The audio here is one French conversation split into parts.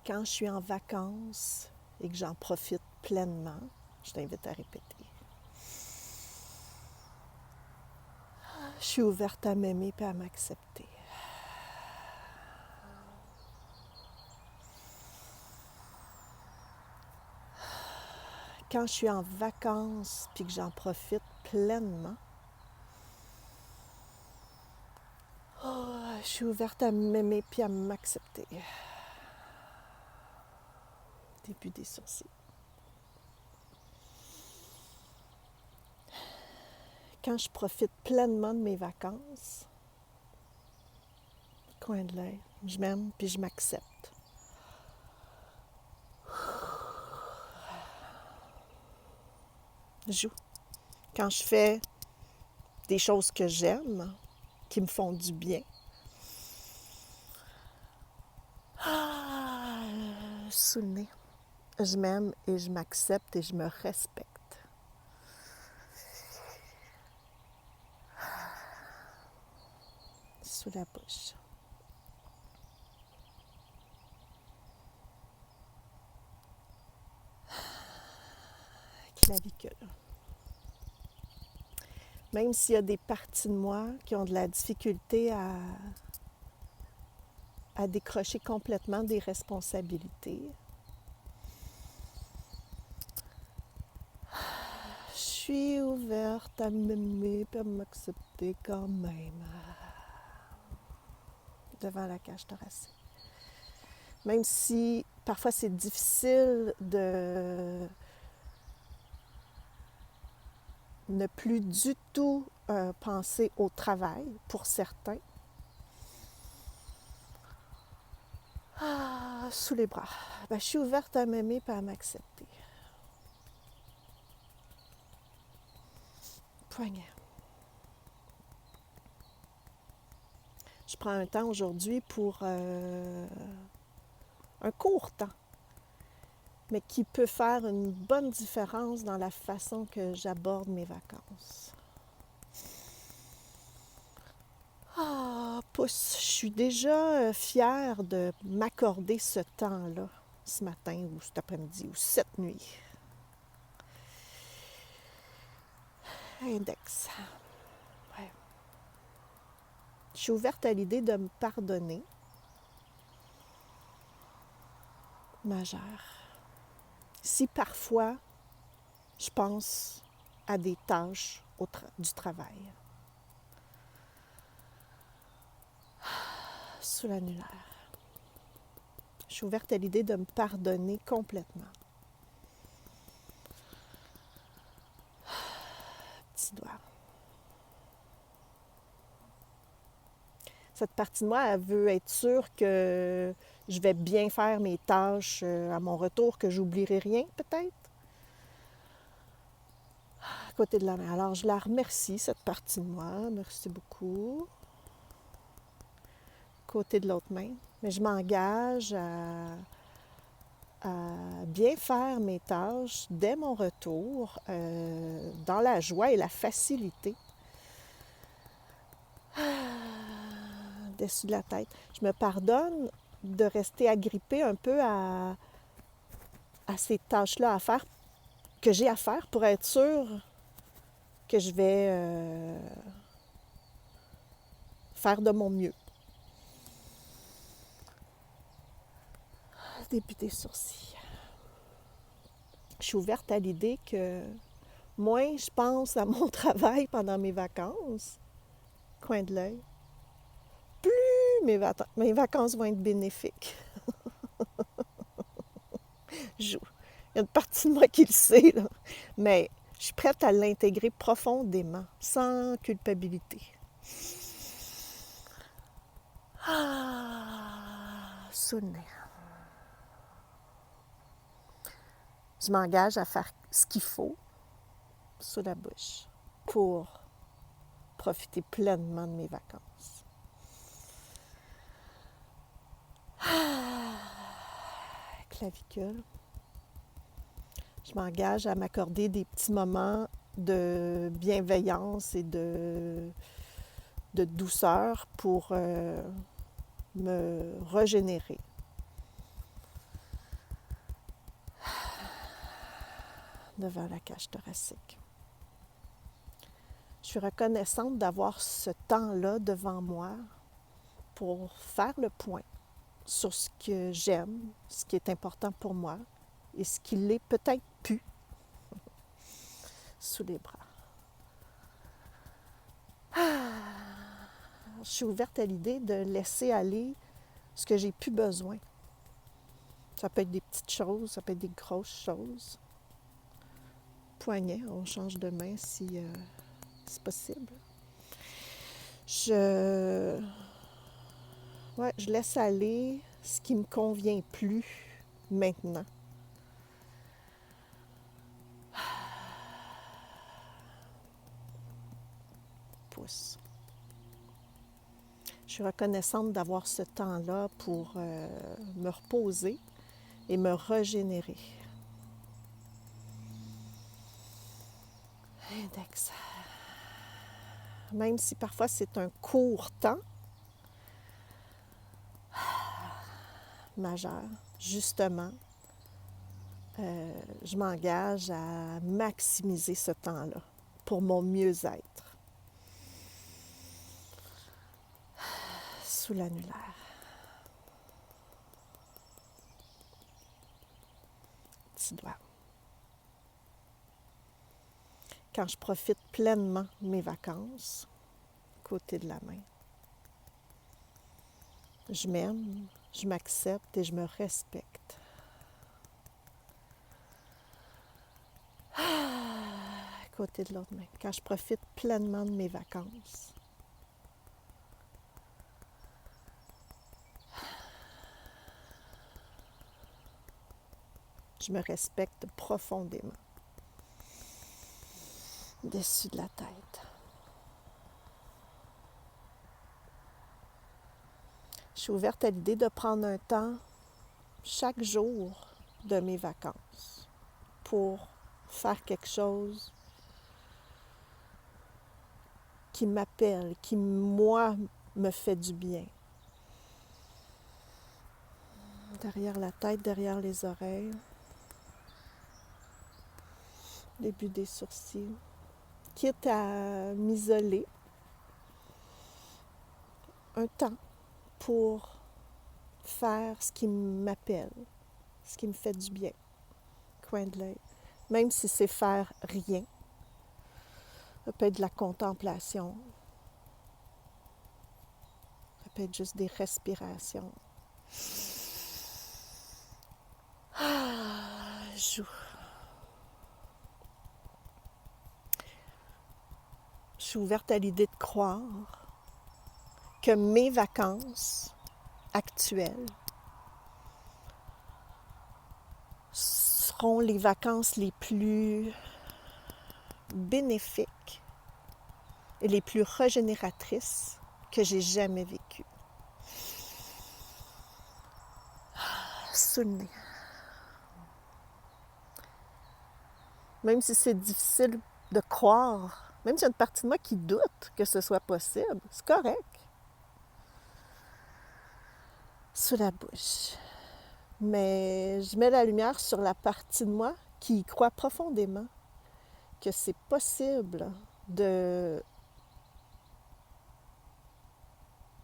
Quand je suis en vacances et que j'en profite pleinement, je t'invite à répéter. Je suis ouverte à m'aimer et à m'accepter. Quand je suis en vacances et que j'en profite pleinement, je suis ouverte à m'aimer et à m'accepter. Début des sourcils. Quand je profite pleinement de mes vacances, coin de l'œil, je m'aime puis je m'accepte. Je joue. Quand je fais des choses que j'aime, qui me font du bien, sous le nez, je m'aime et je m'accepte et je me respecte. Sous la bouche. Clavicule. Même s'il y a des parties de moi qui ont de la difficulté à décrocher complètement des responsabilités, je suis ouverte à m'aimer et à m'accepter quand même devant la cage thoracique. Même si parfois c'est difficile de ne plus du tout penser au travail pour certains. Sous les bras. Je suis ouverte à m'aimer et à m'accepter. Poignet. Je prends un temps aujourd'hui pour un court temps, mais qui peut faire une bonne différence dans la façon que j'aborde mes vacances. Pouce, je suis déjà fière de m'accorder ce temps-là, ce matin ou cet après-midi ou cette nuit. Index. Ouais. Je suis ouverte à l'idée de me pardonner. Majeur. Si parfois je pense à des tâches du travail. Sous l'annulaire. Je suis ouverte à l'idée de me pardonner complètement. Petit doigt. Cette partie de moi, elle veut être sûre que je vais bien faire mes tâches à mon retour, que j'oublierai rien peut-être. À côté de la main. Alors, je la remercie, cette partie de moi. Merci beaucoup. Côté de l'autre main. Mais je m'engage à bien faire mes tâches dès mon retour, dans la joie et la facilité. Dessus de la tête. Je me pardonne de rester agrippée un peu à ces tâches-là à faire, que j'ai à faire pour être sûre que je vais faire de mon mieux. Début des sourcils. Je suis ouverte à l'idée que moins je pense à mon travail pendant mes vacances, coin de l'œil, plus mes vacances vont être bénéfiques. Il y a une partie de moi qui le sait, là. Mais je suis prête à l'intégrer profondément, sans culpabilité. Sous le nez. Je m'engage à faire ce qu'il faut sous la bouche pour profiter pleinement de mes vacances. Clavicule. Je m'engage à m'accorder des petits moments de bienveillance et de douceur pour me régénérer. devant la cage thoracique. Je suis reconnaissante d'avoir ce temps-là devant moi pour faire le point sur ce que j'aime, ce qui est important pour moi et ce qui l'est peut-être plus sous les bras. Je suis ouverte à l'idée de laisser aller ce que j'ai plus besoin. Ça peut être des petites choses, ça peut être des grosses choses. Poignet, on change de main si c'est possible. Je laisse aller ce qui me convient plus maintenant. Pouce. Je suis reconnaissante d'avoir ce temps-là pour me reposer et me régénérer. Index. Même si parfois c'est un court temps, majeur, justement, je m'engage à maximiser ce temps-là pour mon mieux-être. Sous l'annulaire. Petit doigt. Quand je profite pleinement de mes vacances, côté de la main, je m'aime, je m'accepte et je me respecte. Côté de l'autre main, quand je profite pleinement de mes vacances, je me respecte profondément. Dessus de la tête. Je suis ouverte à l'idée de prendre un temps chaque jour de mes vacances pour faire quelque chose qui m'appelle, qui, moi, me fait du bien. Derrière la tête, derrière les oreilles, début des sourcils. Quitte à m'isoler un temps pour faire ce qui m'appelle, ce qui me fait du bien. Coin de l'œil. Même si c'est faire rien. Ça peut être de la contemplation. Ça peut être juste des respirations. Je suis ouverte à l'idée de croire que mes vacances actuelles seront les vacances les plus bénéfiques et les plus régénératrices que j'ai jamais vécues. Sous le nez. Même si c'est difficile de croire, même s'il y a une partie de moi qui doute que ce soit possible, c'est correct. Sous la bouche. Mais je mets la lumière sur la partie de moi qui y croit profondément que c'est possible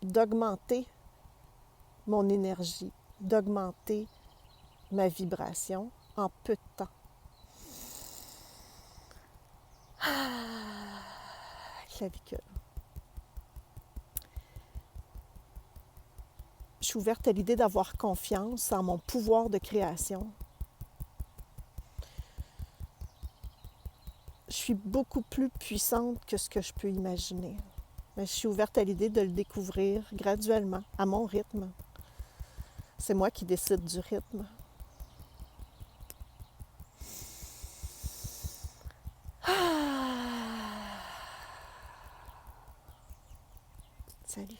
d'augmenter mon énergie, d'augmenter ma vibration en peu de temps. Clavicule. Je suis ouverte à l'idée d'avoir confiance en mon pouvoir de création. Je suis beaucoup plus puissante que ce que je peux imaginer. Mais je suis ouverte à l'idée de le découvrir graduellement, à mon rythme. C'est moi qui décide du rythme. Salut.